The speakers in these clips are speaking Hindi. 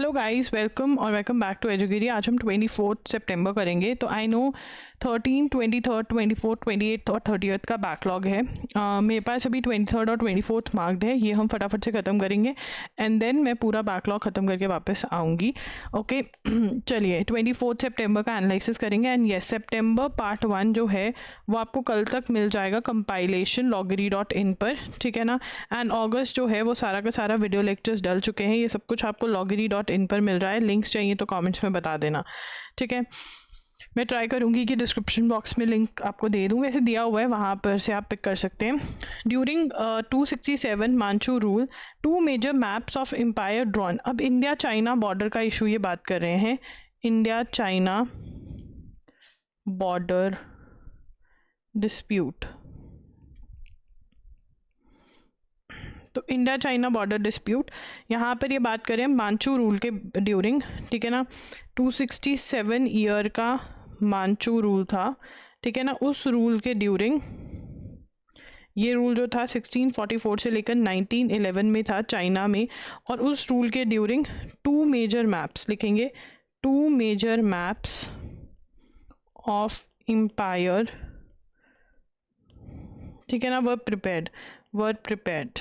Hello guys, welcome back to एजुगिरी। आज हम 24 सितंबर करेंगे। तो आई नो 13, 23, 24, 28 और 30 का बैकलॉग है। मेरे पास अभी 23 और 24 मार्क्ड है। ये हम फटाफट से ख़त्म करेंगे एंड देन मैं पूरा बैकलॉग ख़त्म करके वापस आऊँगी। ओके चलिए 24 सितंबर का एनालिसिस करेंगे। एंड यस, सितंबर पार्ट 1 जो है वो आपको कल तक मिल जाएगा कंपाइलेशन loggery.in पर, ठीक है ना। एंड अगस्त जो है वो सारा का सारा वीडियो लेक्चर्स डल चुके हैं। ये सब कुछ आपको loggery.in पर मिल रहा है। लिंक्स चाहिए तो कमेंट्स में बता देना, ठीक है। मैं ट्राई करूंगी कि डिस्क्रिप्शन बॉक्स में लिंक आपको दे दूँ, वैसे दिया हुआ है, वहाँ पर से आप पिक कर सकते हैं। During 267 Manchu rule 2 major maps of empire drawn. अब इंडिया चाइना बॉर्डर का इशू ये बात कर रहे हैं, इंडिया चाइना बॉर्डर डिस्प्यूट। तो इंडिया चाइना बॉर्डर डिस्प्यूट यहाँ पर ये बात करें मांचू रूल के ड्यूरिंग, ठीक है ना। 267 ईयर का मांचू रूल था, ठीक है ना। उस रूल के ड्यूरिंग, ये रूल जो था 1644 से लेकर 1911 में था चाइना में, और उस रूल के ड्यूरिंग 2 मेजर मैप्स लिखेंगे, 2 मेजर मैप्स ऑफ एम्पायर, ठीक है ना, वर प्रिपेयर्ड,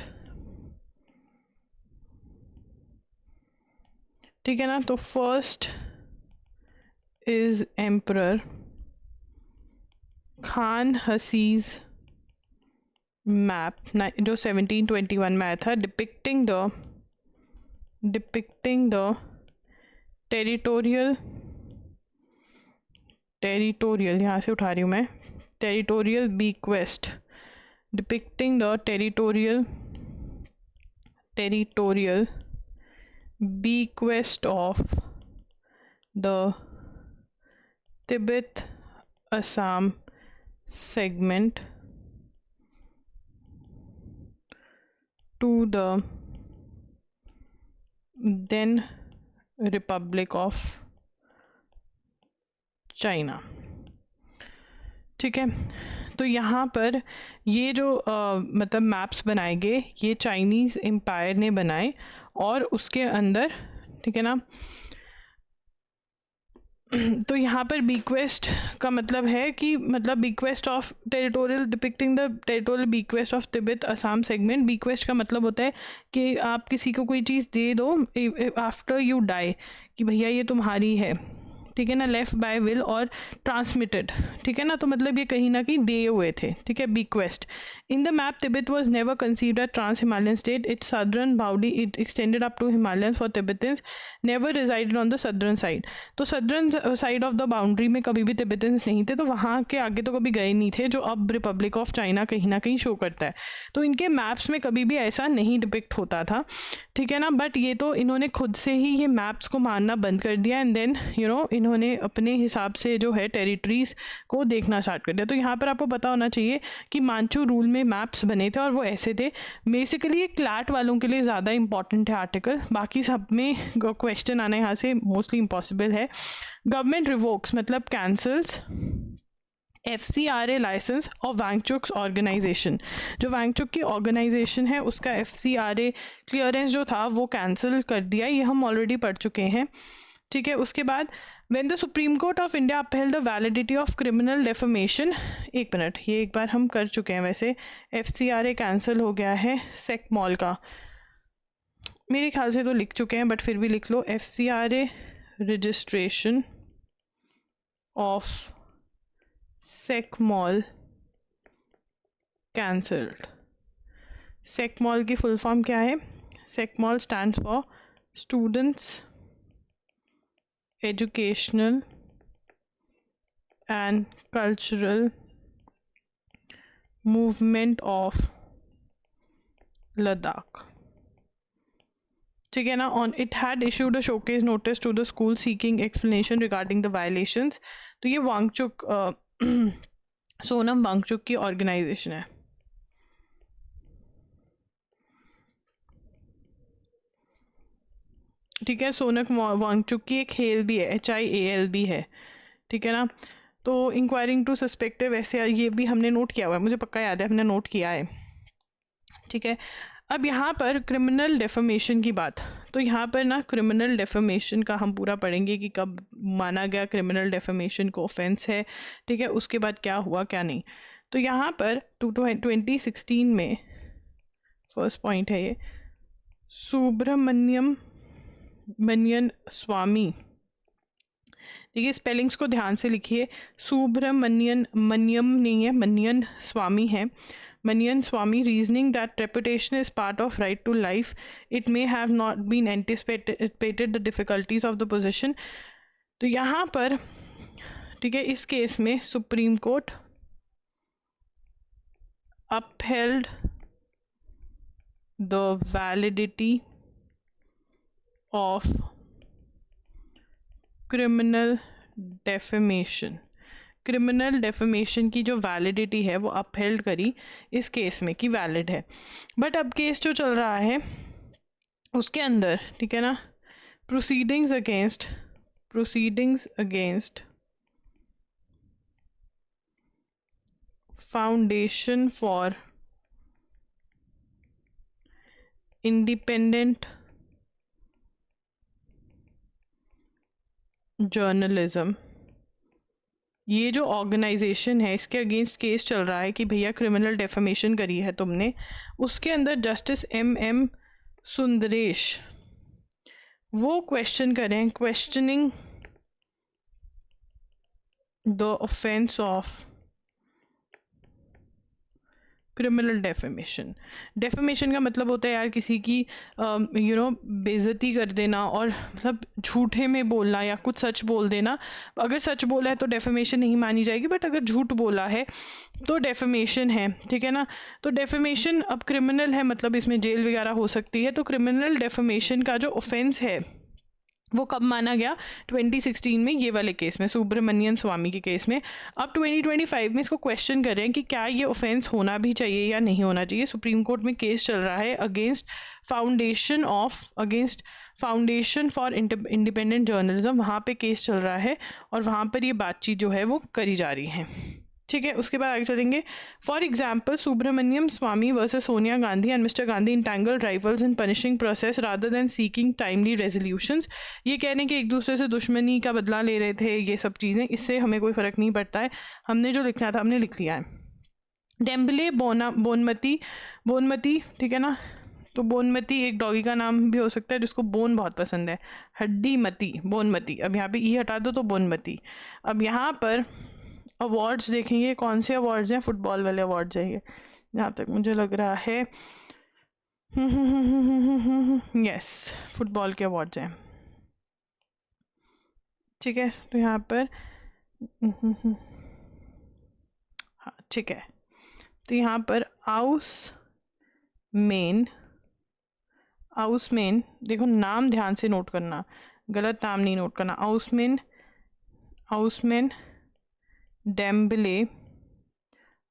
ठीक है ना। तो first is emperor Kangxi's map जो 1721 में आया था, डिपिक्टिंग द टेरिटोरियल यहाँ से उठा रही हूँ मैं, territorial bequest, depicting the territorial bequest of the Tibet Assam segment to the then Republic of China, ठीक है। तो यहाँ पर ये जो मतलब मैप्स बनाए गए ये चाइनीज़ एम्पायर ने बनाए, और उसके अंदर, ठीक है ना। तो यहाँ पर बीक्वेस्ट का मतलब है कि मतलब bequest of territorial, depicting the territorial bequest of Tibet Assam segment. Bequest का मतलब होता है कि आप किसी को कोई चीज़ दे दो आफ्टर यू डाई, कि भैया ये तुम्हारी है, ठीक है ना। लेफ्ट बाय विल और ट्रांसमिटेड, ठीक है ना। तो मतलब ये कहीं ना कहीं दिए हुए थे, ठीक है। Bequest in the map Tibet was never considered as trans Himalayan state, its southern boundary it extended up to Himalayas for Tibetans never resided on the southern side. तो southern side of the boundary में कभी भी तिब्बतन्स नहीं थे, तो वहाँ के आगे तो कभी गए नहीं थे, जो अब रिपब्लिक ऑफ चाइना कहीं ना कहीं शो करता है। तो इनके मैप्स में कभी भी ऐसा नहीं डिपिक्ट होता था, ठीक है ना। बट ये तो इन्होंने खुद से ही ये मैप्स को मानना बंद कर दिया, एंड देन इन्होंने अपने हिसाब से जो है टेरिटरीज को देखना स्टार्ट कर दिया। तो यहाँ पर आपको पता होना चाहिए कि मांचू रूल में मैप्स बने थे और वो ऐसे थे। बेसिकली ये क्लैट वालों के लिए ज़्यादा इंपॉर्टेंट है आर्टिकल, बाकी सब में क्वेश्चन आना यहाँ से मोस्टली इम्पॉसिबल है। गवर्नमेंट रिवोक्स मतलब कैंसल्स FCRA लाइसेंस और वांगचुक ऑर्गेनाइजेशन, जो वांगचुक की ऑर्गेनाइजेशन है उसका FCRA क्लियरेंस जो था वो कैंसिल कर दिया, ये हम ऑलरेडी पढ़ चुके हैं, ठीक है। उसके बाद when the supreme court of India upheld the validity of criminal defamation, एक मिनट, ये एक बार हम कर चुके हैं वैसे। FCRA कैंसिल हो गया है सेक मॉल का, मेरे ख्याल से तो लिख चुके हैं बट फिर भी लिख लो। FCRA registration of SECMOL cancelled. SECMOL की फुल फॉर्म क्या है? SECMOL stands for students educational and cultural movement of Ladakh, ठीक है ना। On it had issued a showcase notice to the school seeking explanation regarding the violations. तो ये वांगचुक सोनम वांगचुक की ऑर्गेनाइजेशन है, ठीक है। सोनम वांगचुक की एक हेल भी है, HIAL भी है, ठीक है ना। तो इंक्वायरिंग टू सस्पेक्टेड, वैसे ये भी हमने नोट किया हुआ है, मुझे पक्का याद है हमने नोट किया है, ठीक है। अब यहाँ पर क्रिमिनल डेफेमेशन की बात, तो यहाँ पर ना क्रिमिनल डेफेमेशन का हम पूरा पढ़ेंगे कि कब माना गया क्रिमिनल डेफेमेशन को ऑफेंस है, ठीक है, उसके बाद क्या हुआ क्या नहीं। तो यहाँ पर 2016 में फर्स्ट पॉइंट है ये, सुब्रमण्यम मनियन स्वामी, देखिए स्पेलिंग्स को ध्यान से लिखिए, सुब्रमण्यन, मनियम नहीं है, मनियन स्वामी है, Manian Swami, reasoning that reputation is part of right to life, it may have not been anticipated the difficulties of the position। तो यहाँ पर ठीक है, इस केस में supreme court upheld the validity of criminal defamation। Criminal defamation की जो वैलिडिटी है वो अपहेल्ड करी इस केस में कि वैलिड है। बट अब केस जो चल रहा है उसके अंदर, ठीक है ना, proceedings against foundation for independent journalism, ये जो ऑर्गेनाइजेशन है इसके अगेंस्ट केस चल रहा है कि भैया क्रिमिनल डेफेमेशन करी है तुमने। उसके अंदर जस्टिस M.M. सुंदरेश वो क्वेश्चन करें, questioning the offence of criminal defamation. Defamation का मतलब होता है यार किसी की बेइज्जती कर देना और मतलब झूठे में बोलना या कुछ सच बोल देना। अगर सच बोला है तो डेफेमेशन नहीं मानी जाएगी, बट अगर झूठ बोला है तो डेफेमेशन है, ठीक है ना। तो डेफेमेशन अब क्रिमिनल है, मतलब इसमें जेल वगैरह हो सकती है। तो क्रिमिनल डेफेमेशन का जो ऑफेंस है वो कब माना गया? 2016 में, ये वाले केस में, सुब्रमण्यन स्वामी के केस में। अब 2025 में इसको क्वेश्चन कर रहे हैं कि क्या ये ऑफेंस होना भी चाहिए या नहीं होना चाहिए। सुप्रीम कोर्ट में केस चल रहा है against foundation for independent journalism, वहाँ पे केस चल रहा है और वहाँ पर ये बातचीत जो है वो करी जा रही है, ठीक है। उसके बाद आगे चलेंगे। For example, Subramanian Swamy versus Sonia Gandhi and mister Gandhi entangled rivals in punishing process rather than seeking timely resolutions. ये कह रहे हैं कि एक दूसरे से दुश्मनी का बदला ले रहे थे, ये सब चीज़ें, इससे हमें कोई फ़र्क नहीं पड़ता है, हमने जो लिखना था हमने लिख लिया है। डेम्बले बोनमती, ठीक है ना। तो बोनमती एक डॉगी का नाम भी हो सकता है जिसको बोन बहुत पसंद है, हड्डी मती, बोनमती। अब यहाँ पे ई हटा दो तो बोनमती। अब यहाँ पर अवार्ड्स देखेंगे, कौन से अवार्ड्स हैं? फुटबॉल वाले अवार्ड्स हैं ये, जहाँ तक मुझे लग रहा है। यस, फुटबॉल के अवार्ड्स हैं, ठीक है। तो यहाँ पर हाँ ठीक है। तो यहाँ पर आउसमेन, देखो नाम ध्यान से नोट करना, गलत नाम नहीं नोट करना। आउसमेन Dembele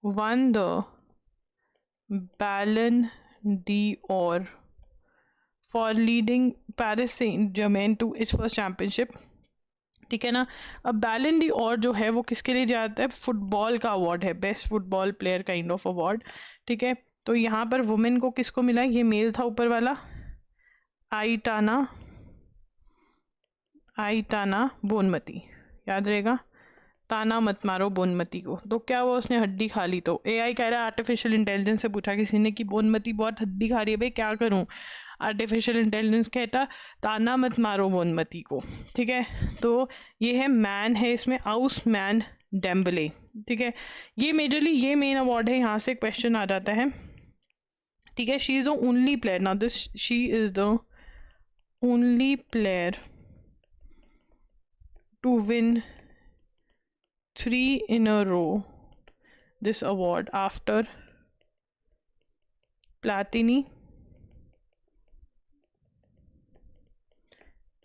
won the Ballon d'Or for leading Paris Saint-Germain to its first championship, ठीक है ना। अब बैलन डी और जो है वो किसके लिए जाता है? फुटबॉल का अवार्ड है, best football player kind of award, ठीक है। तो यहाँ पर वुमेन को किसको मिला? ये मेल था ऊपर वाला, आईटाना बोनमती, याद रहेगा, ताना मत मारो बोनमती को। तो क्या हुआ, उसने हड्डी खा ली। तो एआई कह रहा है, आर्टिफिशियल इंटेलिजेंस से पूछा किसी ने कि बोनमती बहुत हड्डी खा रही है भाई, क्या करूं? आर्टिफिशियल इंटेलिजेंस कहता ताना मत मारो बोनमती को, ठीक है। तो ये है मैन है इसमें, आउसमैन डेम्बले, ठीक है। ये मेजरली ये मेन अवार्ड है, यहाँ से क्वेश्चन आ जाता है, ठीक है। She is the only player, now this she is the only player to win 3 in a row this award after Platini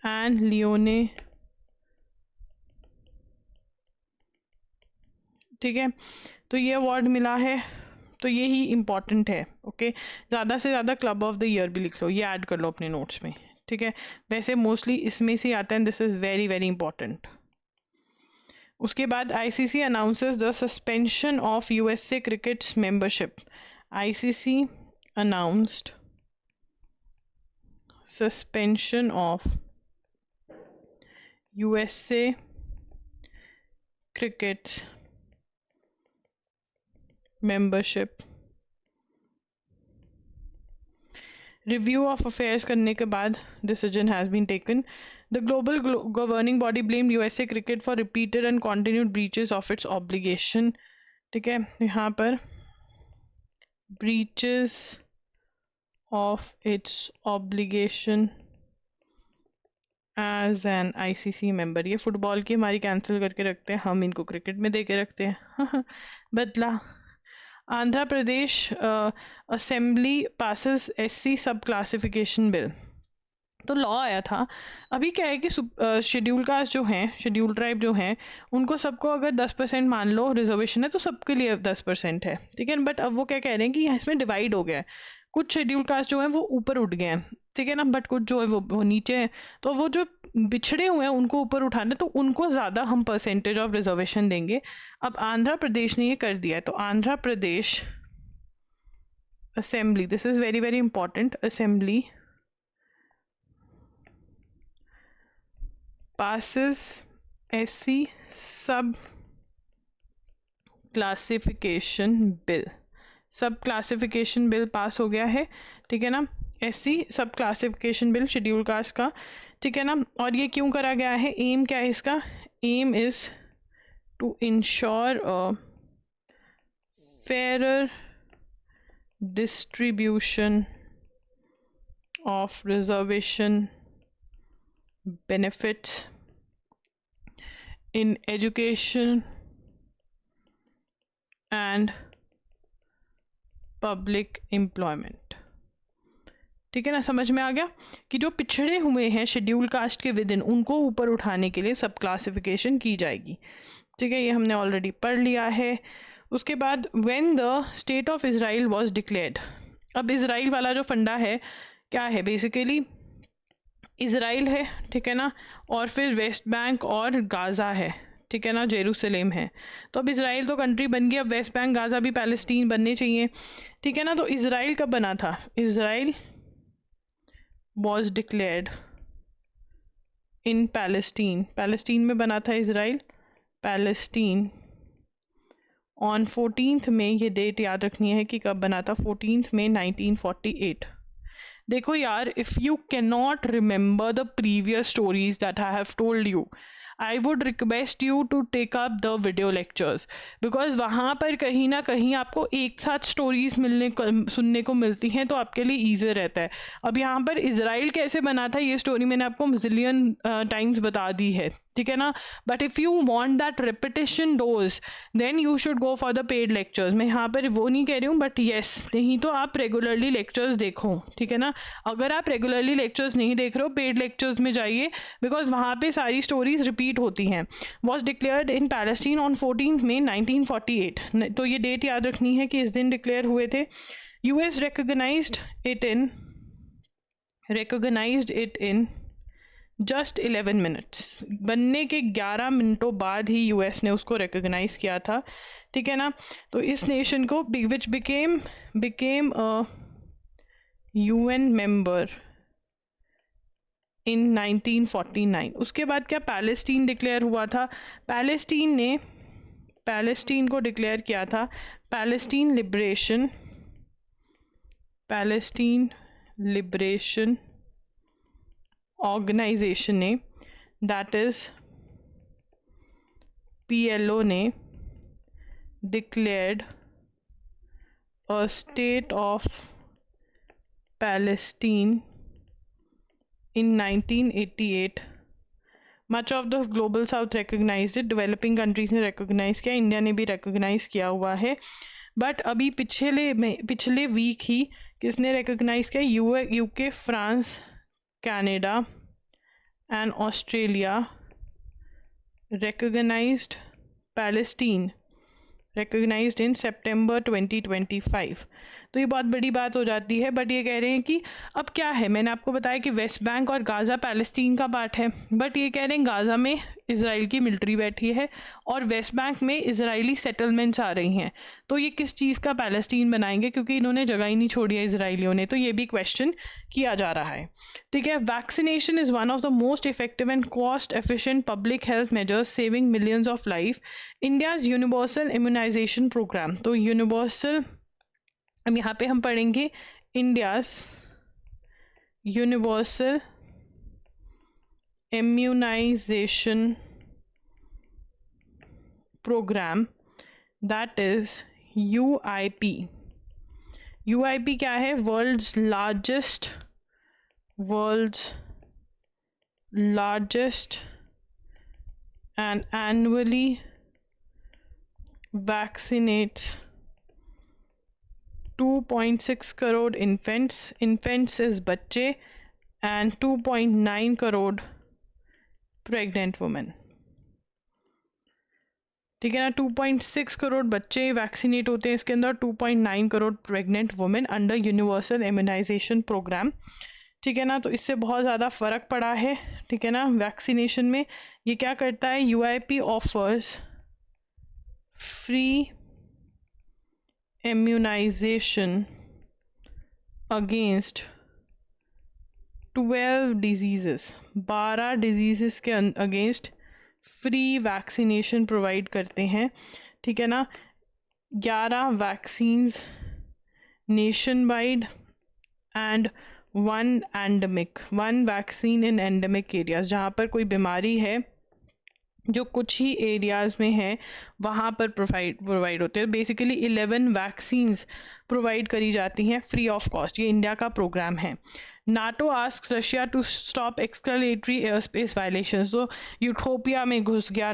and Lione, ठीक है। तो ये अवार्ड मिला है, तो ये ही इम्पॉर्टेंट है, ओके। ज़्यादा से ज़्यादा क्लब ऑफ द ईयर भी लिख लो, ये ऐड कर लो अपने नोट्स में, ठीक है। वैसे मोस्टली इसमें से आता है, this is very very important. उसके बाद ICC announces the suspension of USA crickets membership. ICC announced suspension of USA cricket's membership. Review of affairs करने के बाद decision has been taken. The global governing body blamed USA cricket for repeated and continued breaches of its obligation. ठीक है, यहाँ पर breaches of its obligation as an ICC member. ये फुटबॉल की हमारी कैंसिल करके रखते हैं, हम इनको क्रिकेट में दे के रखते हैं. बदला. Andhra Pradesh assembly passes SC sub classification bill. तो लॉ आया था. अभी क्या है कि शेड्यूल कास्ट जो हैं, शेड्यूल ट्राइब जो हैं, उनको सबको अगर 10% मान लो रिजर्वेशन है तो सबके लिए 10% है, ठीक है. बट अब वो क्या कह रहे हैं कि इसमें डिवाइड हो गया है. कुछ शेड्यूल कास्ट जो है वो ऊपर उठ गए हैं, ठीक है ना, बट कुछ जो है वो नीचे हैं. तो वो जो पिछड़े हुए हैं उनको ऊपर उठाना, तो उनको ज़्यादा हम परसेंटेज ऑफ रिजर्वेशन देंगे. अब आंध्र प्रदेश ने ये कर दिया है. तो Andhra Pradesh assembly, this is very very important, assembly passes SC sub classification bill. Sub classification bill pass हो गया है, ठीक है ना. SC sub classification bill schedule caste का, ठीक है ना. और ये क्यों करा गया है, एम क्या है इसका, aim is to ensure fair distribution of reservation benefits in education and public employment. ठीक है ना, समझ में आ गया कि जो पिछड़े हुए हैं शेड्यूल कास्ट के विद इन, उनको ऊपर उठाने के लिए सब क्लासिफिकेशन की जाएगी, ठीक है. ये हमने ऑलरेडी पढ़ लिया है. उसके बाद when the state of Israel was declared. अब इजराइल वाला जो फंडा है क्या है, बेसिकली इजराइल है, ठीक है ना, और फिर वेस्ट बैंक और गाज़ा है, ठीक है ना, जेरूसलेम है. तो अब इजराइल तो कंट्री बन गई, अब वेस्ट बैंक गाज़ा भी पैलेस्टीन बनने चाहिए, ठीक है ना. तो इजराइल कब बना था, Israel was declared in Palestine, Palestine में बना था इजराइल, पैलेस्टीन ऑन 14 मई. ये डेट याद रखनी है कि कब बना था, 14 मई 1948. देखो यार, if you can not remember the previous stories that I have told you, I would request you to take up the video lectures, because वहाँ पर कहीं ना कहीं आपको एक साथ स्टोरीज सुनने को मिलती हैं, तो आपके लिए ईजी रहता है. अब यहाँ पर इजराइल कैसे बना था ये स्टोरी मैंने आपको मिलियन टाइम्स बता दी है, ठीक है ना. But if you want that repetition dose, then you should go for the paid lectures. मैं यहाँ पर वो नहीं कह रही हूँ, बट येस, नहीं तो आप रेगुलरली लेक्चर्स देखो, ठीक है ना. अगर आप रेगुलरली लेक्चर्स नहीं देख रहे हो, पेड लेक्चर्स में जाइए, बिकॉज वहाँ पे सारी स्टोरीज रिपीट होती हैं. Was declared in Palestine on 14 मई 1948. तो ये डेट याद रखनी है कि इस दिन डिक्लेयर हुए थे. US recognised it in just 11 minutes. बनने के 11 मिनटों बाद ही यूएस ने उसको रिकॉग्नाइज किया था, ठीक है ना. तो इस नेशन को which became a UN member in 1949. उसके बाद क्या पैलेस्टीन डिक्लेयर हुआ था, पैलेस्टीन को डिक्लेयर किया था पैलेस्टीन लिबरेशन ऑर्गेनाइजेशन ने, दैट इज PLO ने declared a state of Palestine in 1988. Much of the global south recognized it. Developing countries ने recognize किया, इंडिया ने भी recognize किया हुआ है. बट अभी पिछले वीक ही किसने recognize किया, UK, France, Canada and Australia recognized Palestine, recognized in September 2025. तो ये बहुत बड़ी बात हो जाती है। बट ये कह रहे हैं कि अब क्या है, मैंने आपको बताया कि वेस्ट बैंक और गाज़ा पैलेस्टीन का पार्ट है, बट ये कह रहे हैं गाज़ा में इसराइल की मिलिट्री बैठी है और वेस्ट बैंक में इजरायली सेटलमेंट्स आ रही हैं, तो ये किस चीज़ का पैलेस्टीन बनाएंगे, क्योंकि इन्होंने जगह ही नहीं छोड़ी है इसराइलियों ने। तो ये भी क्वेश्चन किया जा रहा है। ठीक है, vaccination is one of the most effective and cost efficient public health measures saving millions of life, India's universal immunisation programme. तो यूनिवर्सल, अब यहाँ पे हम पढ़ेंगे India's universal immunization program, that is UIP. UIP क्या है? world's largest and annually vaccinates 2.6 crore infants is बच्चे and 2.9 crore प्रेग्नेंट वुमेन। ठीक है ना, 2.6 करोड़ बच्चे वैक्सीनेट होते हैं इसके अंदर, 2.9 crore pregnant women under universal immunisation programme. ठीक है ना, तो इससे बहुत ज़्यादा फ़र्क पड़ा है। ठीक है ना, वैक्सीनेशन में ये क्या करता है, UIP offers free immunisation against 12 diseases, 12 diseases के अगेंस्ट फ्री वैक्सीनेशन प्रोवाइड करते हैं। ठीक है ना, 11 vaccines nationwide and 1 vaccine in endemic areas, जहाँ पर कोई बीमारी है जो कुछ ही एरियाज़ में है वहाँ पर प्रोवाइड होते हैं। बेसिकली 11 वैक्सीन्स प्रोवाइड करी जाती हैं फ्री ऑफ कॉस्ट। ये इंडिया का प्रोग्राम है। NATO asks Russia to stop escalatory airspace violations। तो यूटोपिया में घुस गया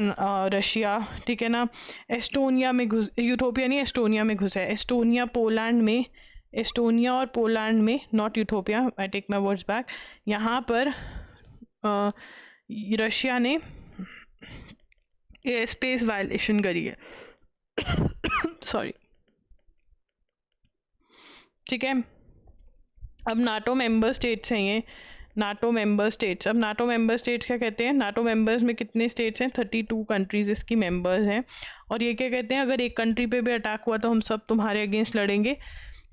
रशिया। ठीक है ना, एस्टोनिया में घुस, यूटोपिया नहीं एस्टोनिया में घुसा है। एस्टोनिया पोलैंड में, एस्टोनिया और पोलैंड में, not utopia, I take my words back. यहाँ पर रशिया ने एयर स्पेस वायलेशन करी है। सॉरी। ठीक है, अब नाटो मेंबर स्टेट्स हैं ये, नाटो मेंबर स्टेट्स। अब नाटो मेंबर स्टेट्स क्या कहते हैं, नाटो मेंबर्स में कितने स्टेट्स हैं, 32 कंट्रीज इसकी मेंबर्स हैं। और ये क्या कहते हैं, अगर एक कंट्री पे भी अटैक हुआ तो हम सब तुम्हारे अगेंस्ट लड़ेंगे,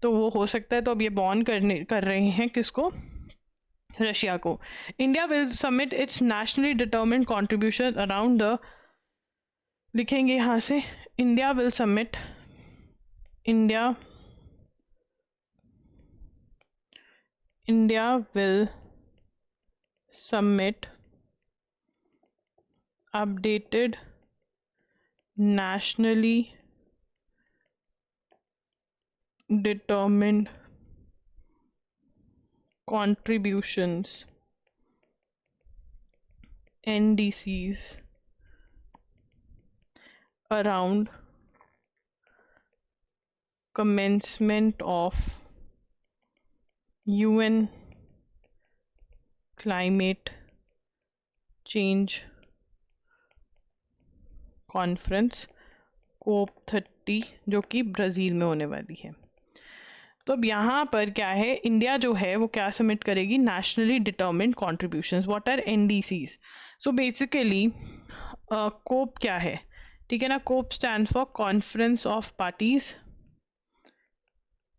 तो वो हो सकता है। तो अब ये बॉन कर रहे हैं किसको, रशिया को। India will submit it's nationally determined contribution around the, लिखेंगे यहाँ से, India will submit updated nationally determined contributions NDCs around commencement of UN climate change conference COP30 जो कि ब्राज़ील में होने वाली है। तो अब यहाँ पर क्या है, इंडिया जो है वो क्या सबमिट करेगी, nationally determined contributions. What are NDCs? So basically COP क्या है, ठीक है ना, COP stands for conference of parties.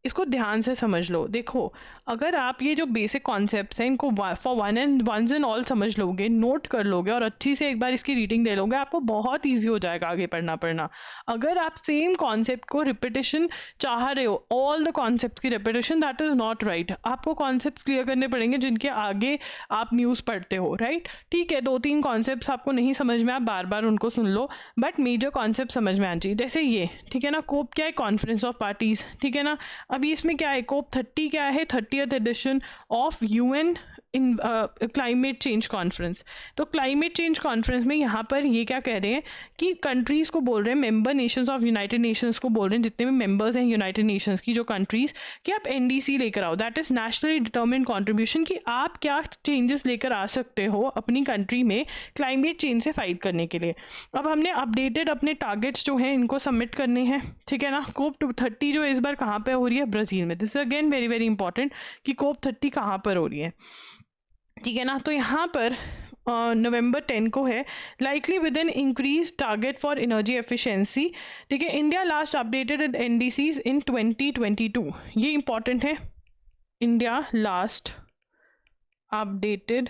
इसको ध्यान से समझ लो। देखो, अगर आप ये जो बेसिक कॉन्सेप्ट्स हैं इनको फॉर वंस एंड ऑल समझ लोगे, नोट कर लोगे और अच्छी से एक बार इसकी रीडिंग ले लोगे, आपको बहुत इजी हो जाएगा आगे पढ़ना। अगर आप सेम कॉन्सेप्ट को रिपीटेशन चाह रहे हो, ऑल द कॉन्सेप्ट की repetition, that is not right. आपको कॉन्सेप्ट्स क्लियर करने पड़ेंगे जिनके आगे आप न्यूज़ पढ़ते हो, राइट। ठीक है, 2-3 कॉन्सेप्ट्स आपको नहीं समझ में, आप बार बार उनको सुन लो, बट मेजर कॉन्सेप्ट समझ में आना चाहिए। जैसे ये, ठीक है ना, COP क्या है, कॉन्फ्रेंस ऑफ पार्टीज। ठीक है ना, अभी इसमें क्या है, COP30 क्या है, 30th edition of UN in climate change conference. तो क्लाइमेट चेंज कॉन्फ्रेंस में यहाँ पर ये क्या कह रहे हैं कि कंट्रीज़ को बोल रहे हैं, member Nations of United Nations को बोल रहे हैं, जितने भी मेंबर्स हैं यूनाइटेड नेशंस की जो कंट्रीज़, कि आप एनडीसी लेकर आओ, that is nationally determined contribution, कि आप क्या चेंजेस लेकर आ सकते हो अपनी कंट्री में क्लाइमेट चेंज से फाइट करने के लिए। अब हमने अपडेटेड अपने टारगेट्स जो हैं इनको सबमिट करने हैं, ठीक है ना। COP30 जो इस बार कहाँ पे हो रही है, ब्राज़ील में। This is again very very important कि COP30 कहाँ पर हो रही है, ठीक है ना। तो यहाँ पर नवंबर 10 को है, likely with an increase target for energy efficiency, ठीक है। India last updated NDCs in 2022, ये इंपॉर्टेंट है। India last updated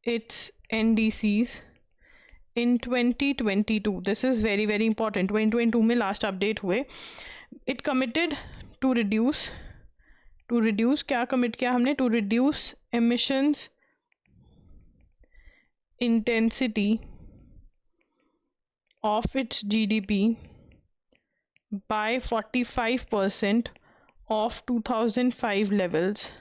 its NDCs in 2022, this is very very important. 2022 में लास्ट अपडेट हुए। इट कमिटेड टू रिड्यूस क्या कमिट किया हमने, to reduce emissions intensity of its GDP by 45% of 2005 levels,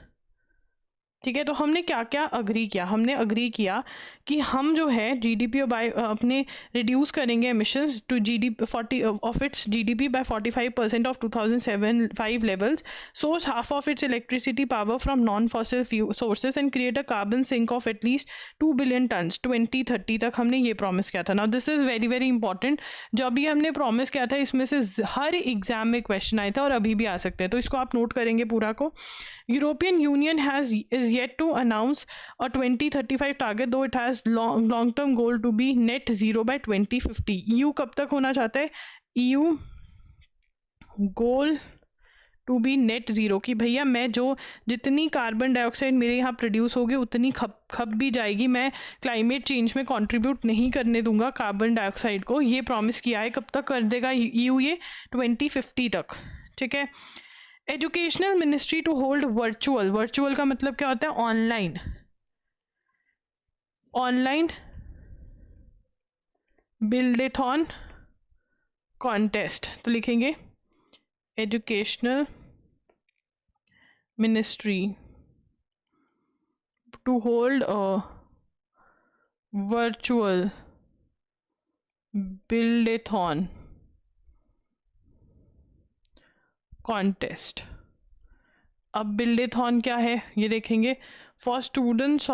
ठीक है। तो हमने क्या क्या अग्री किया, हमने अग्री किया कि हम जो है जीडीपी बाय अपने रिड्यूस करेंगे emissions to GDP 40 of its GDP by 45% of 2005 levels, source half of its electricity power from non fossil sources and create a carbon sink of at least 2 billion tonnes 2030 तक, हमने ये प्रॉमिस किया था। Now this is very very important. जब ये हमने प्रॉमिस किया था इसमें से हर एग्जाम में क्वेश्चन आए थे और अभी भी आ सकते हैं, तो इसको आप नोट करेंगे पूरा को। European Union is yet to announce a 2035 target, though it has long-term goal to be net zero by 2050. EU कब तक होना चाहता है, EU goal to be net zero, कि भैया मैं जो जितनी कार्बन डाइऑक्साइड मेरे यहाँ प्रोड्यूस होगी उतनी खप भी जाएगी, मैं क्लाइमेट चेंज में कंट्रीब्यूट नहीं करने दूंगा कार्बन डाइऑक्साइड को। ये प्रॉमिस किया है। कब तक कर देगा EU ये, 2050 तक, ठीक है। Educational ministry to hold virtual का मतलब क्या होता है, ऑनलाइन बिल्डेथॉन कॉन्टेस्ट। तो लिखेंगे educational ministry to hold a virtual buildathon contest. अब बिल्डेथॉन क्या है ये देखेंगे, for students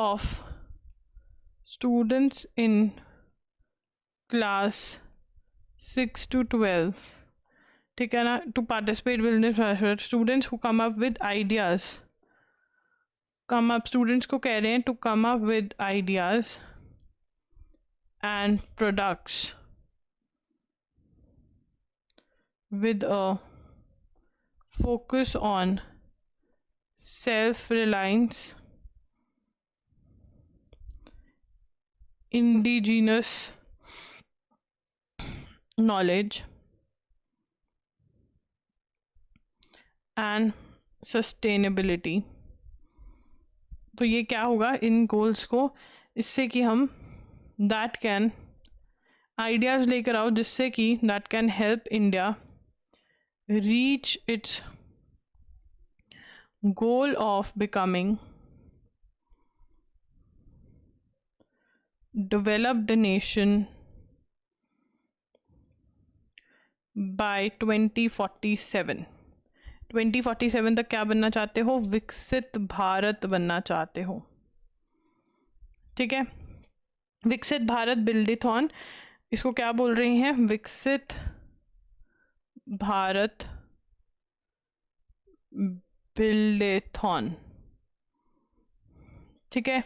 in class 6 to 12, ठीक है ना, to participate with students who come up with ideas, students को कह रहे हैं to come up with ideas and products with a focus on self-reliance, indigenous knowledge and sustainability। तो ये क्या होगा इन गोल्स को, इससे कि हम दैट कैन आइडियाज़ लेकर आओ जिससे कि that can help India reach its goal of becoming developed nation by 2047। 2047 तक क्या बनना चाहते हो, विकसित भारत बनना चाहते हो, ठीक है। विकसित भारत बिल्डेथॉन, इसको क्या बोल रहे हैं, विकसित भारत बिल्डेथॉन, ठीक है,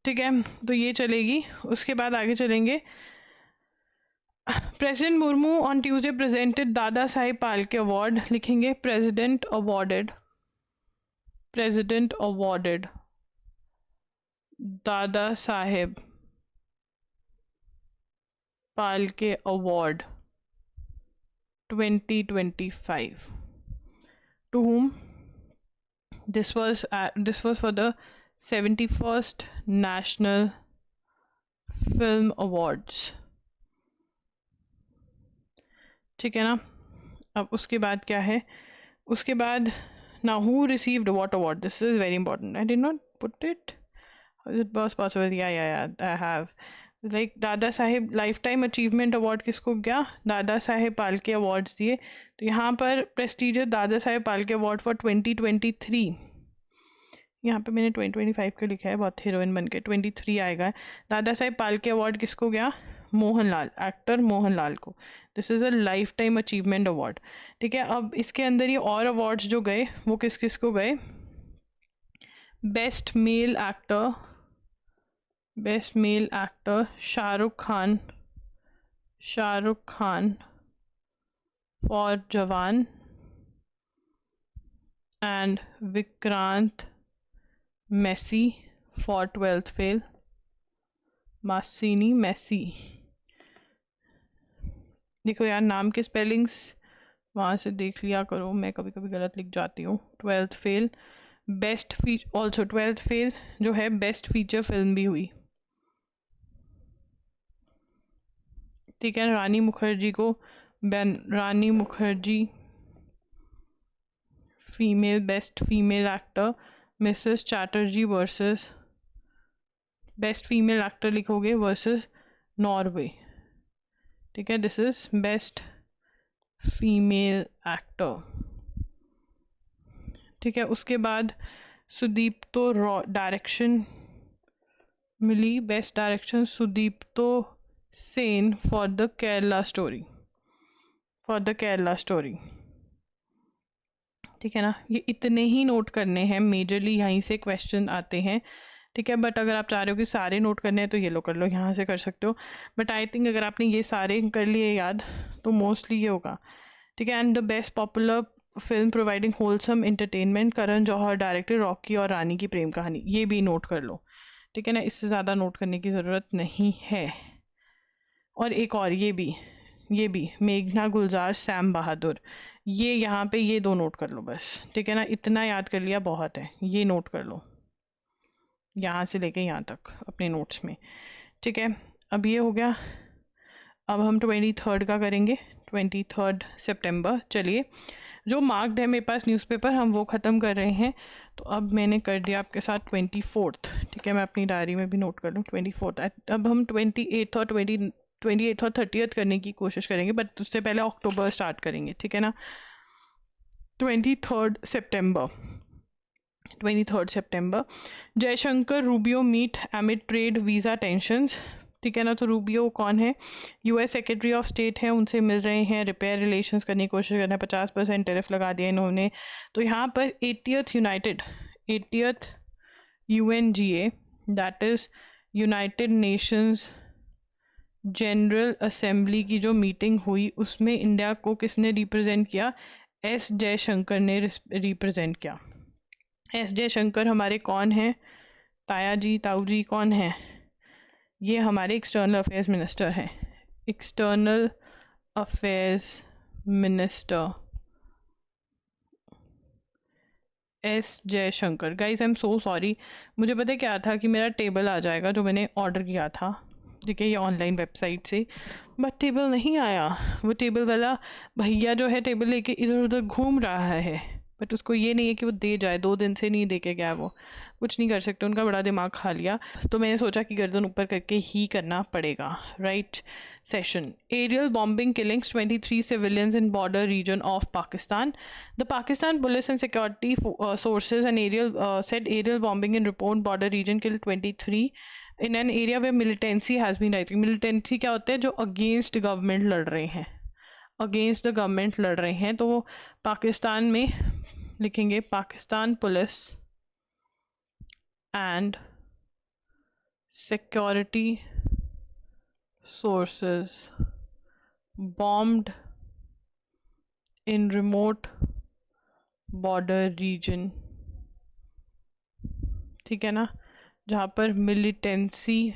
ठीक है। तो ये चलेगी। उसके बाद आगे चलेंगे। President Murmu on Tuesday presented Dada Saheb Phalke award, लिखेंगे president awarded Dada Saheb Phalke award 2025 to whom this was for the 71st National Film Awards, ठीक है ना। अब उसके बाद क्या है, उसके बाद Now, who received what award? This is very important. I did not put it. It was possible. Yeah, I have. Like Dada Saheb life achievement award किसको गया? दादा साहेब फाल्के अवार्ड्स दिए। तो यहाँ पर prestigious Dada Saheb Phalke award for 2023, यहाँ पे मैंने 2025 का लिखा है, बहुत हीरोइन बन के 23 आएगा। दादा साहेब फाल्के अवार्ड किसको गया? मोहनलाल, एक्टर मोहनलाल को। This is a life time achievement award. ठीक है, अब इसके अंदर ये और अवार्ड्स जो गए वो किस किस को गए? Best male actor Shahrukh Khan for Jawan and Vikrant Massey for 12th fail. Massey, देखो यार नाम के स्पेलिंग्स वहाँ से देख लिया करो, मैं कभी कभी गलत लिख जाती हूँ। 12th fail, best also 12th fail जो है बेस्ट फीचर फिल्म भी हुई। ठीक है, रानी मुखर्जी को Rani Mukerji female best female actor, Mrs Chatterjee versus best female actor लिखोगे वर्सेस नॉर्वे। ठीक है, this is best female actor. ठीक है, उसके बाद सुदीप तो डायरेक्शन मिली, best direction Sudipto Sen for the Kerala story. ठीक है ना, ये इतने ही नोट करने हैं, मेजरली यहीं से क्वेश्चन आते हैं। ठीक है, बट अगर आप चाह रहे हो कि सारे नोट करने हैं तो ये लो कर लो, यहाँ से कर सकते हो। बट आई थिंक अगर आपने ये सारे कर लिए याद तो मोस्टली ये होगा। ठीक है, and the best popular film providing wholesome entertainment, Karan Johar director, Rocky Aur Rani की प्रेम कहानी, ये भी नोट कर लो। ठीक है ना, इससे ज़्यादा नोट करने की ज़रूरत नहीं है। और एक और ये भी मेघना गुलजार सैम बहादुर, ये यहाँ पे ये दो नोट कर लो बस। ठीक है ना, इतना याद कर लिया बहुत है, ये नोट कर लो यहाँ से लेके यहाँ तक अपने नोट्स में। ठीक है, अब ये हो गया। अब हम 23rd का करेंगे, 23rd सितंबर। चलिए, जो मार्क्ड है मेरे पास न्यूज़पेपर, हम वो ख़त्म कर रहे हैं। तो अब मैंने कर दिया आपके साथ 24th। ठीक है, मैं अपनी डायरी में भी नोट कर लूँ 24th। अब हम 28th और 30th करने की कोशिश करेंगे, बट उससे पहले अक्टूबर स्टार्ट करेंगे। ठीक है ना, 23rd सितंबर, Jaishankar Rubio meet amid trade visa tensions. ठीक है ना, तो रूबियो कौन है? यूएस सेक्रेटरी ऑफ स्टेट है, उनसे मिल रहे हैं, रिपेयर रिलेशंस करने की कोशिश कर रहे हैं, 50% टैरिफ लगा दिया इन्होंने। तो यहाँ पर 80th UNGA, that is United Nations general assembly की जो मीटिंग हुई उसमें इंडिया को किसने रिप्रेजेंट किया? एस जयशंकर ने रिप्रेजेंट किया। एस जयशंकर हमारे कौन हैं? ताऊ जी कौन है? ये हमारे एक्सटर्नल अफेयर्स मिनिस्टर हैं, external affairs minister S Jaishankar. Guys I am so sorry, मुझे पता है क्या था कि मेरा टेबल आ जाएगा जो मैंने ऑर्डर किया था। ठीक है, ये ऑनलाइन वेबसाइट से, बट टेबल नहीं आया। वो टेबल वाला भैया जो है टेबल लेके इधर उधर घूम रहा है, बट उसको ये नहीं है कि वो दे जाए, 2 दिन से नहीं दे के गया, वो कुछ नहीं कर सकते, उनका बड़ा दिमाग खा लिया। तो मैंने सोचा कि गर्दन ऊपर करके ही करना पड़ेगा। Right session, aerial bombing killings 23 civilians in border region of Pakistan. The Pakistan police and security sources and said aerial bombing in report border region killed 23 in an area where militancy has been rising. Militancy क्या होता है? जो अगेंस्ट गवर्नमेंट लड़ रहे हैं, अगेंस्ट द गवर्नमेंट लड़ रहे हैं। तो वो पाकिस्तान में लिखेंगे, Pakistan police and security sources bombed in remote border region। ठीक है ना, जहाँ पर militancy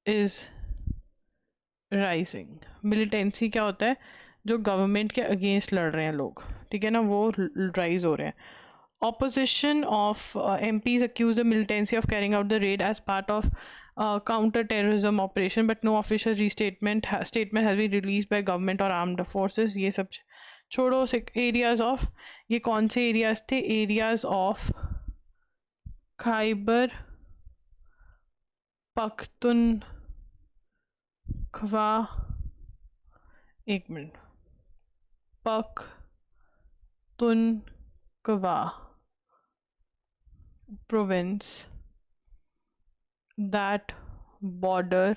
is rising। militancy क्या होता है? जो गवर्नमेंट के अगेंस्ट लड़ रहे हैं लोग। ठीक है ना, वो राइज हो रहे हैं। Opposition of MPs accused the militancy of carrying out the raid as part of counter-terrorism operation, but no official statement has been released by government or armed forces। ये सब छोड़ो एरियाज ऑफ, ये कौन से एरियाज थे? एरियाज ऑफ खैबर पख्तूनख्वा, एक minute, Pakhtunkhwa province that border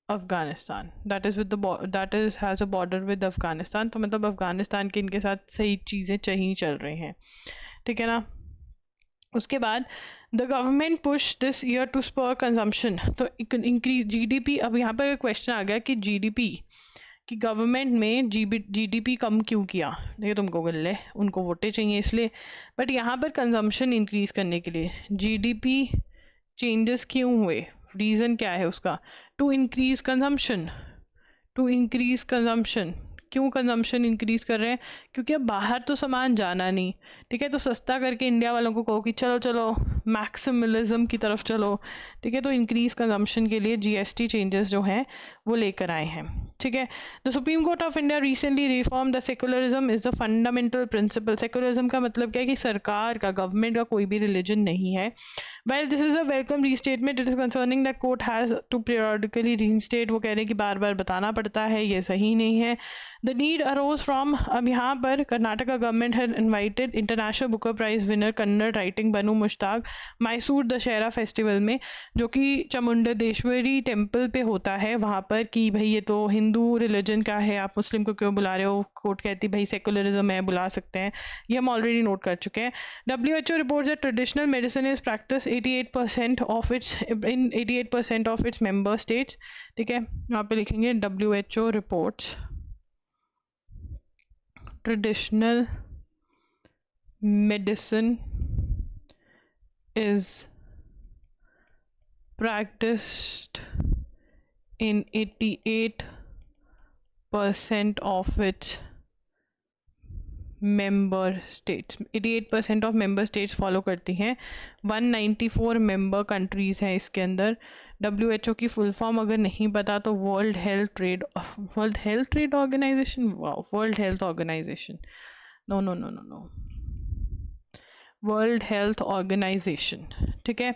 Afghanistan, that is with the that is has a border with Afghanistan. तो मतलब अफगानिस्तान के इनके साथ सही चीज़ें सही चल रही हैं, ठीक है ना। उसके बाद the government push this year to spur consumption, तो इंक्रीज जीडीपी। अब यहाँ पर क्वेश्चन आ गया कि जीडीपी कि गवर्नमेंट में जीडीपी कम क्यों किया? ये तुमको गल्ले, उनको वोटें चाहिए इसलिए, बट यहाँ पर कंजम्पशन इंक्रीज करने के लिए जीडीपी चेंजेस क्यों हुए? रीज़न क्या है उसका? To increase consumption, to increase consumption. क्यों कंजम्पशन इंक्रीज कर रहे हैं? क्योंकि अब बाहर तो सामान जाना नहीं, ठीक है, तो सस्ता करके इंडिया वालों को कहो कि चलो चलो मैक्सिमलिज्म की तरफ चलो, ठीक है, तो इंक्रीज कंजम्पशन के लिए जीएसटी चेंजेस जो हैं वो लेकर आए हैं, ठीक है। The supreme court of India recently reform the secularism is the fundamental principle. Secularism का मतलब क्या है? कि सरकार का, गवर्नमेंट का कोई भी रिलीजन नहीं है। While this is a welcome restatement, it is concerning that court has to periodically reinstate, वो कह रहे हैं कि बार बार बताना पड़ता है, ये सही नहीं है। The need arose from, अब यहाँ पर Karnataka government had invited international Booker prize winner Kannada writing Banu Mushtaq Mysore Dussehra festival में, जो कि चामुंडेश्वरी टेम्पल पे होता है वहाँ पर, कि भाई ये तो हिंदू रिलीजन का है, आप मुस्लिम को क्यों बुला रहे हो? कोर्ट कहती भाई सेकुलरिज्म है, बुला सकते हैं, ये हम ऑलरेडी नोट कर चुके हैं। WHO reports that traditional medicine is practiced 88% of its in 88% of its member states, ठीक है, यहाँ पे लिखेंगे WHO reports traditional medicine is practiced in 88% of its member states. 88% of member states follow करती हैं। 194 मेंबर कंट्रीज़ हैं इसके अंदर। WHO की फुल फॉर्म अगर नहीं पता तो world health trade organisation, world health organisation, no no no no no, world health organisation, ठीक है।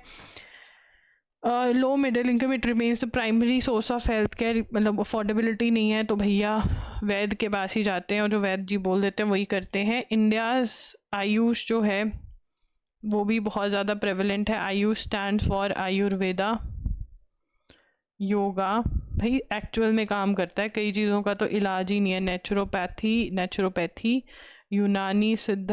Low middle income it remains the primary source of health care, मतलब अफोर्डेबिलिटी नहीं है तो भैया वैद्य के पास ही जाते हैं, और जो वैद्य जी बोल देते हैं वही करते हैं। इंडियाज़ आयुष जो है वो भी बहुत ज़्यादा प्रेवलेंट है। आयुष स्टैंड फॉर आयुर्वेदा योगा, भाई एक्चुअल में काम करता है, कई चीज़ों का तो इलाज ही नहीं है। नेचुरोपैथी, यूनानी सिद्ध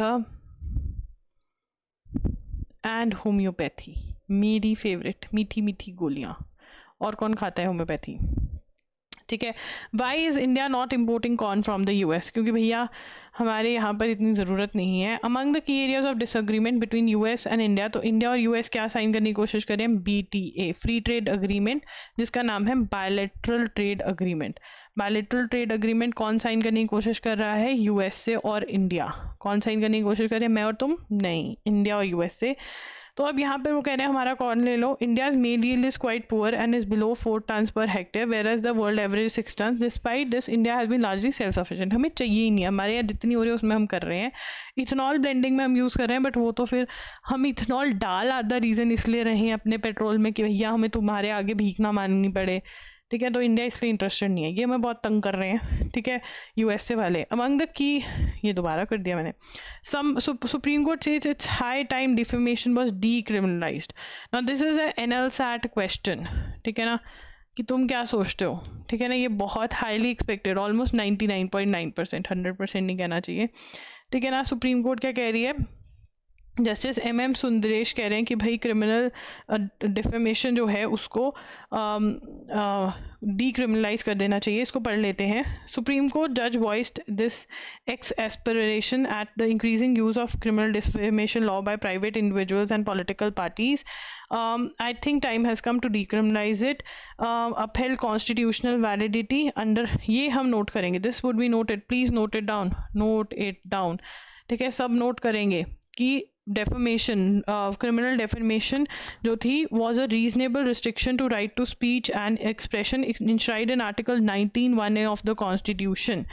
एंड होम्योपैथी, मेरी फेवरेट मीठी मीठी गोलियाँ। और कौन खाता है होम्योपैथी, ठीक है। Why is India not importing corn from the US? क्योंकि भैया हमारे यहाँ पर इतनी ज़रूरत नहीं है। Among the key areas of disagreement between US and India, तो इंडिया और US क्या साइन करने की कोशिश करें? BTA, फ्री ट्रेड अग्रीमेंट, जिसका नाम है bilateral trade agreement. Bilateral trade agreement कौन साइन करने की कोशिश कर रहा है? US से और इंडिया। कौन साइन करने की कोशिश कर रहे हैं? मैं और तुम नहीं, इंडिया और US से। तो अब यहाँ पर वो कह रहे हैं हमारा कॉर्न ले लो। India's maize yield is quite poor and is below 4 tonnes per hectare, whereas the world average 6 tonnes. Despite this India has been largely self sufficient. हमें चाहिए ही नहीं, हमारे यहाँ जितनी हो रही है उसमें हम कर रहे हैं। इथेनॉल ब्लेंडिंग में हम यूज़ कर रहे हैं, बट वो तो फिर हम इथेनॉल डाल आधा रीज़न इसलिए रहे हैं अपने पेट्रोल में कि भैया हमें तुम्हारे आगे भीख ना मांगनी पड़े, ठीक है। तो इंडिया इसलिए इंटरेस्टेड नहीं है, ये हमें बहुत तंग कर रहे हैं, ठीक है, USA वाले। अमंग द की, ये दोबारा कर दिया मैंने। Supreme court says it's high time defamation was decriminalised. Now this is a NLSAT question, ठीक है ना, कि तुम क्या सोचते हो, ठीक है ना। ये बहुत हाईली एक्सपेक्टेड, ऑलमोस्ट 99.9%, 100% नहीं कहना चाहिए, ठीक है ना। सुप्रीम कोर्ट क्या कह रही है? जस्टिस MM सुंदरेश कह रहे हैं कि भाई क्रिमिनल डिफेमेशन जो है उसको डीक्रिमिनलाइज कर देना चाहिए। इसको पढ़ लेते हैं। सुप्रीम कोर्ट जज voiced this aspiration at the increasing use of criminal defamation law by private individuals and political parties. I think time has come to decriminalize it. Upheld constitutional validity under, ये हम नोट करेंगे, this would be noted, please note it down, note it down, ठीक है, सब नोट करेंगे कि defamation, criminal defamation जो थी was a reasonable restriction to right to speech and expression enshrined in Article 19(1)(a) of the Constitution.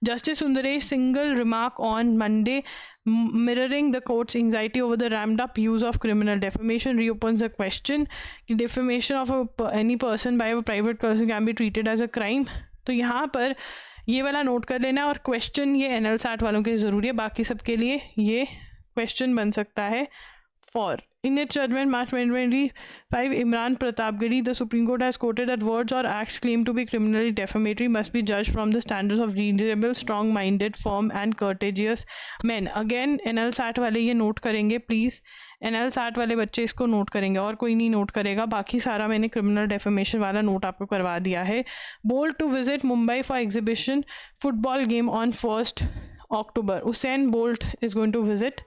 Justice Sundaresh single remark on Monday mirroring the court's anxiety over the ramped up use of criminal defamation reopens the question कि defamation of any person by a private person can be treated as a crime. तो यहाँ पर ये वाला नोट कर लेना, और क्वेश्चन ये NLSAT वालों के ज़रूरी है, बाकी सबके लिए ये क्वेश्चन बन सकता है. For in its judgment March 2025, Imran Pratapgiri, the Supreme Court has quoted that words or acts claimed to be criminally defamatory must be judged from the standards of reasonable, strong-minded, firm and courteous men. Again NLSAT वाले ये नोट करेंगे प्लीज़, NLSAT वाले बच्चे इसको नोट करेंगे और कोई नहीं नोट करेगा, बाकी सारा मैंने क्रिमिनल डेफेमेशन वाला नोट आपको करवा दिया है. Bolt to visit Mumbai for exhibition football game on 1 October. Usain Bolt is going to visit.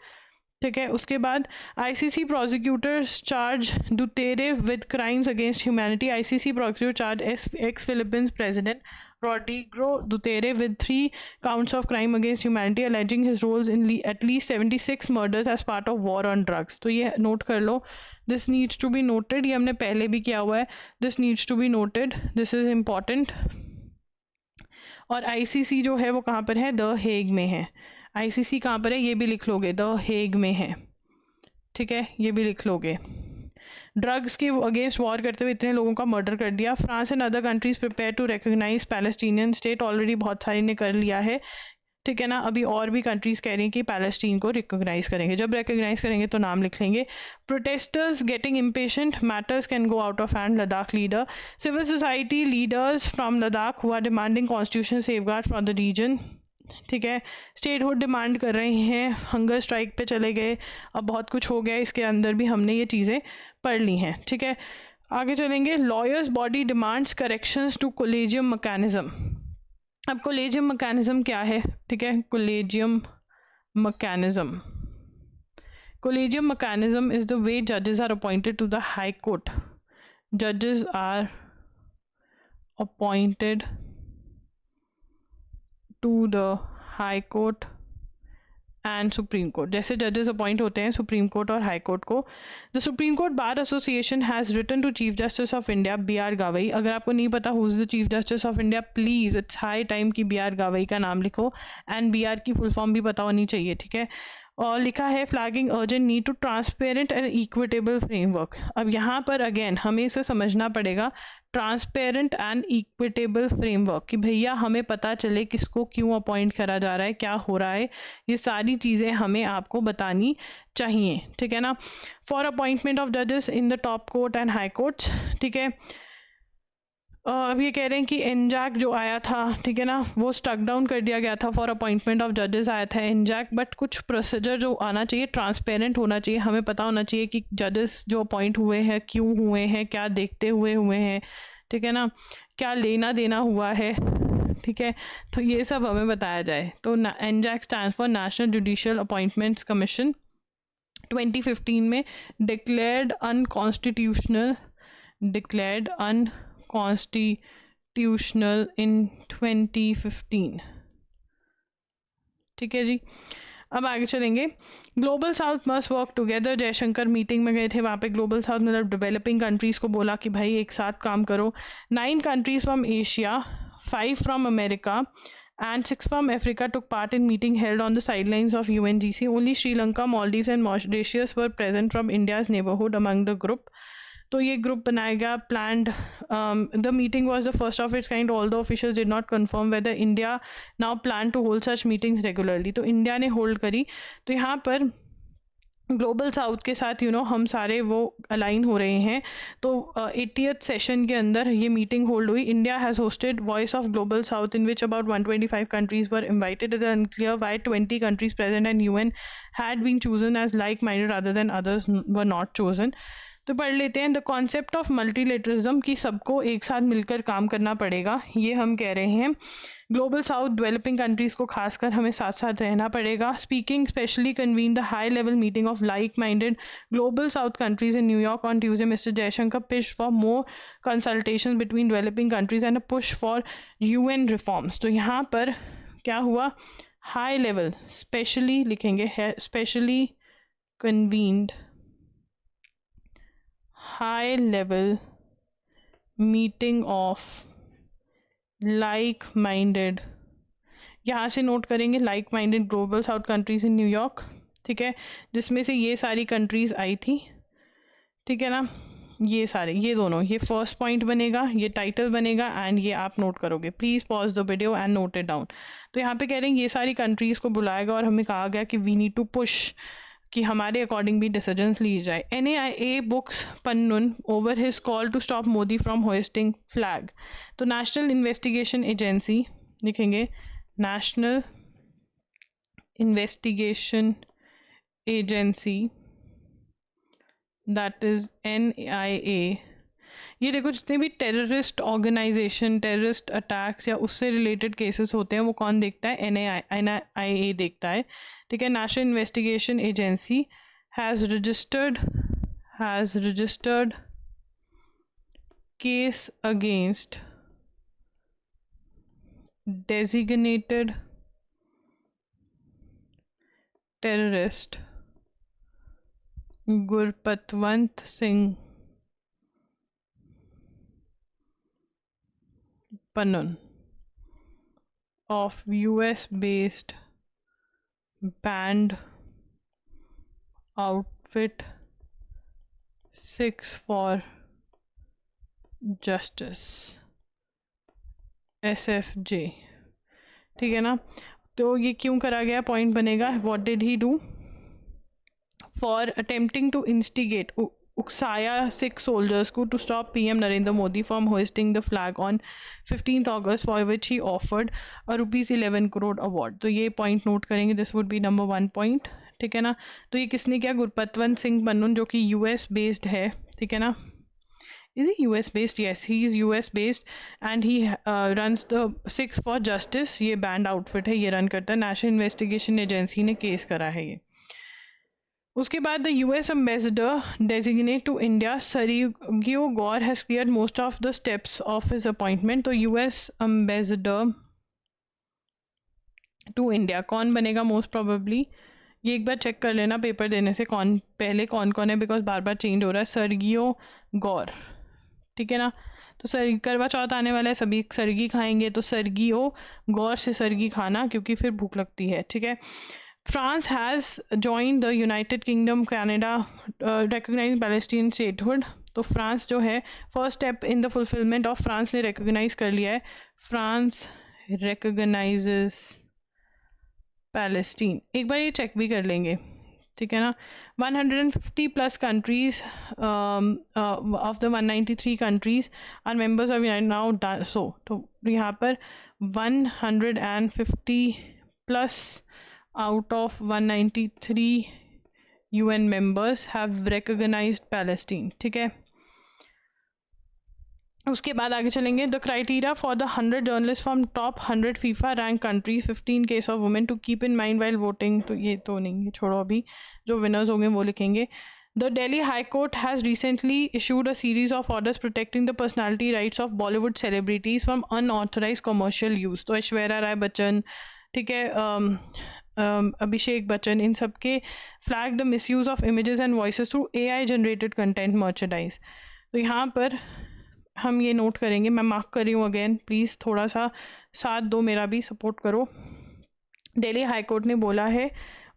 ठीक है, उसके बाद ICC prosecutors charge Duterte with crimes against humanity. ICC prosecutor charge ex Philippines president Rodrigo Duterte with 3 counts of crime against humanity alleging his roles in at least 76 murders as part of war on drugs. तो ये नोट कर लो, this needs to be noted. ये हमने पहले भी किया हुआ है, this needs to be noted, this is important. और आईसीसी जो है वो कहाँ पर है, द हेग में है. आईसीसी कहाँ पर है ये भी लिख लोगे, द हेग में है. ठीक है, ये भी लिख लोगे. ड्रग्स के अगेंस्ट वॉर करते हुए इतने लोगों का मर्डर कर दिया. France and other countries prepare to recognise Palestinian state. Already बहुत सारी ने कर लिया है. ठीक है ना, अभी और भी कंट्रीज कह रही हैं कि पैलेस्टीन को रिकॉग्नाइज करेंगे. जब रिकॉग्नाइज करेंगे तो नाम लिख लेंगे. Protesters getting impatient, matters can go out of hand. Ladakh leader. Civil society leaders from Ladakh who are demanding constitution safeguard from the region. ठीक है, स्टेटहुड डिमांड कर रहे हैं, हंगर स्ट्राइक पे चले गए, अब बहुत कुछ हो गया. इसके अंदर भी हमने ये चीज़ें पढ़ ली हैं. ठीक है, आगे चलेंगे. Lawyers body demands corrections to collegium mechanism. अब कोलेजियम मैकेनिज्म क्या है? ठीक है, collegium mechanism. Collegium mechanism is the way जजेस are appointed to the high court. जजेस are appointed to the high court and supreme court. जैसे जजेस अपॉइंट होते हैं सुप्रीम कोर्ट और हाई कोर्ट को. The supreme court bar association has written to chief justice of India B.R. Gavai. अगर आपको नहीं पता who is the chief justice of India, please it's high time कि B.R. गवई का नाम लिखो, एंड B.R. की फुल फॉर्म भी पता होनी चाहिए. ठीक है, और लिखा है flagging urgent need to transparent and equitable framework. अब यहाँ पर अगेन हमें इसे समझना पड़ेगा, ट्रांसपेरेंट एंड इक्विटेबल फ्रेमवर्क, कि भैया हमें पता चले किसको क्यों अपॉइंट करा जा रहा है, क्या हो रहा है, ये सारी चीज़ें हमें आपको बतानी चाहिए. ठीक है ना. फॉर अपॉइंटमेंट ऑफ जजेस in the top court and high courts. ठीक है, अब ये कह रहे हैं कि एनजैक जो आया था, ठीक है ना, वो स्टक डाउन कर दिया गया था. फॉर अपॉइंटमेंट ऑफ जजेस आया था एनजैक, बट कुछ प्रोसीजर जो आना चाहिए ट्रांसपेरेंट होना चाहिए. हमें पता होना चाहिए कि जजेस जो अपॉइंट हुए हैं क्यों हुए हैं, क्या देखते हुए हुए हैं. ठीक है ना, क्या लेना देना हुआ है. ठीक है, तो ये सब हमें बताया जाए. तो एनजैक stand for national judicial appointments commission. 2015 में डिक्लेयर्ड अनकॉन्स्टिट्यूशनल इन 2015. ठीक है जी, अब आगे चलेंगे. Global south must work together. Jaishankar meeting में गए थे, वहाँ पे ग्लोबल साउथ मतलब डेवलपिंग कंट्रीज़ को बोला कि भाई एक साथ काम करो. 9 countries from Asia, 5 from America and 6 from Africa took part in meeting held on the sidelines of UNGC. Only Sri Lanka, Maldives and Mauritius were present from India's neighborhood among the group. तो ये ग्रुप बनाया गया. Planned the meeting was the first of its kind. All the officials did not confirm whether India now plan to hold such meetings regularly. तो इंडिया ने होल्ड करी. तो यहाँ पर ग्लोबल साउथ के साथ हम सारे वो अलाइन हो रहे हैं. तो 80th सेशन के अंदर ये मीटिंग होल्ड हुई. India has hosted voice of global south in which about 125 countries were invited. It is unclear why 20 countries present and UN had been chosen as like minded rather than others were not chosen. तो पढ़ लेते हैं. द कॉन्सेप्ट ऑफ मल्टीलेटरिज्म, कि सबको एक साथ मिलकर काम करना पड़ेगा, ये हम कह रहे हैं. ग्लोबल साउथ डेवलपिंग कंट्रीज को खासकर हमें साथ साथ रहना पड़ेगा. Speaking specially convene the high level meeting of like minded global south countries in New York on Tuesday. Mister Jaishankar push for more consultation between developing countries and a push for UN reforms. तो यहाँ पर क्या हुआ, हाई लेवल स्पेशली लिखेंगे, specially convened high level meeting of like minded, यहाँ से नोट करेंगे like minded global south countries in New York, ठीक है, जिसमें से ये सारी कंट्रीज आई थी, ठीक है ना, ये सारे, ये दोनों, ये फर्स्ट पॉइंट बनेगा, ये टाइटल बनेगा एंड ये आप नोट करोगे। Please pause the video and note it down. तो यहाँ पे कह रहे हैं ये सारी कंट्रीज को बुलाएगा और हमें कहा गया कि वी नीड टू पुश कि हमारे अकॉर्डिंग भी डिसीजंस ली जाए। NAIA books Pannun over his call to stop Modi from hoisting flag. तो नेशनल इन्वेस्टिगेशन एजेंसी लिखेंगे, national investigation agency, that is NIA। ये देखो जितने भी टेररिस्ट ऑर्गेनाइजेशन, टेररिस्ट अटैक्स या उससे रिलेटेड केसेस होते हैं वो कौन देखता है? NIA देखता है, ठीक है। National investigation agency has registered case against designated terrorist Gurpatwant Singh Pannun of US-based band outfit 6 for Justice SFJ, ठीक है ना। तो ये क्यों करा गया, पॉइंट बनेगा, what did he do for attempting to instigate, उकसाया सिख सोल्जर्स को to stop PM Narendra Modi from hoisting the flag on 15 अगस्त for which he offered a ₹11 crore award. तो ये पॉइंट नोट करेंगे, this would be number 1 point, ठीक है ना। तो ये किसने किया? गुरपतवंत सिंह पन्नून, जो कि US बेस्ड है, ठीक है ना। Is he US based? Yes, he is US based and he runs the 6 for Justice, ये बैंड आउटफिट है, ये रन करता है। नेशनल इन्वेस्टिगेशन एजेंसी ने केस करा है ये। उसके बाद the US ambassador designate to India Sergio Gor has cleared most of the steps of his appointment. तो US एम्बेसडर टू इंडिया कौन बनेगा मोस्ट प्रोबेबली? ये एक बार चेक कर लेना पेपर देने से कौन पहले कौन कौन है, बिकॉज बार बार चेंज हो रहा है। सर्गियो गौर, ठीक है ना। तो करवा चौथ आने वाला है, सभी सरगी खाएंगे, तो सर्गियो गौर से सरगी खाना, क्योंकि फिर भूख लगती है, ठीक है। France has join the United Kingdom Canada recognise Palestine statehood. तो फ्रांस जो है first step in the fulfilment of, France ने रिकॉग्नाइज कर लिया है, फ्रांस रिकॉग्नाइजेस पैलेस्टीन। एक बार ये चेक भी कर लेंगे, ठीक है ना। 150 plus countries of the 193 countries are members of united now. So तो यहाँ पर 150 plus out of 193 UN members have recognized Palestine, ठीक है। उसके बाद आगे चलेंगे, the criteria for the 100 journalist from top 100 FIFA rank countries, 15 case of women to keep in mind while voting. तो ये तो नहीं, ये छोड़ो, अभी जो विनर्स होंगे वो लिखेंगे। The Delhi High Court has recently issued a series of orders protecting the personality rights of Bollywood celebrities from unauthorized commercial use। तो ऐश्वर्या राय बच्चन, ठीक है, अभिषेक बच्चन, इन सब के flag the misuse of images and voices through AI generated content merchandise. तो यहाँ पर हम ये नोट करेंगे, मैं मार्क कर रही हूँ अगेन, प्लीज़ थोड़ा सा साथ दो, मेरा भी सपोर्ट करो। दिल्ली हाई कोर्ट ने बोला है,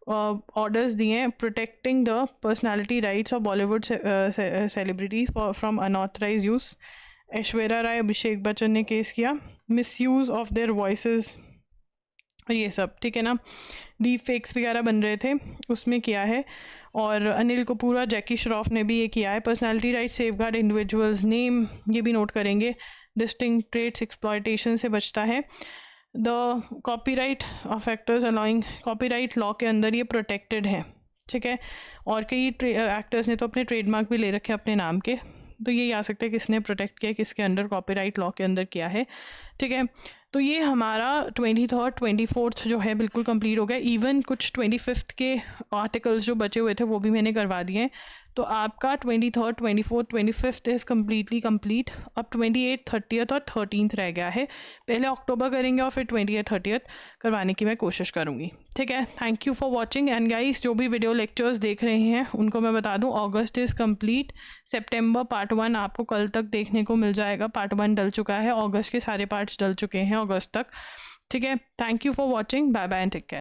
ऑर्डर्स दिए हैं, protecting the personality rights of Bollywood celebrities from unauthorised use. Aishwarya Rai, Abhishek Bachchan ने केस किया, मिसयूज ऑफ देयर वॉइसेस और ये सब, ठीक है ना। डीप फेक्स वगैरह बन रहे थे, उसमें किया है। और अनिल कपूर, जैकी श्रॉफ ने भी ये किया है। Personality right safeguard individuals name, ये भी नोट करेंगे। डिस्टिंक्ट ट्रेड्स एक्सप्लॉयटेशन से बचता है। The copyright of actors allowing, copyright law के अंदर ये प्रोटेक्टेड है, ठीक है। और कई एक्टर्स ने तो अपने ट्रेडमार्क भी ले रखे अपने नाम के, तो ये आ सकता है किसने प्रोटेक्ट किया, किसके अंडर, कॉपीराइट लॉ के अंदर किया है, ठीक है। तो ये हमारा 23rd 24th जो है बिल्कुल कंप्लीट हो गया। इवन कुछ 25th के आर्टिकल्स जो बचे हुए थे वो भी मैंने करवा दिए हैं। तो आपका 23rd 24th 25th is completely complete. अब 28th 30th और 13th रह गया है। पहले अक्टूबर करेंगे और फिर 20th 30th करवाने की मैं कोशिश करूँगी। ठीक है, thank you for watching. And guys जो भी वीडियो लेक्चर्स देख रहे हैं उनको मैं बता दूं, अगस्त इज़ कंप्लीट। सितंबर पार्ट 1 आपको कल तक देखने को मिल जाएगा। पार्ट 1 डल चुका है, अगस्त के सारे पार्ट्स डल चुके हैं अगस्त तक। ठीक है, thank you for watching, bye bye and take care.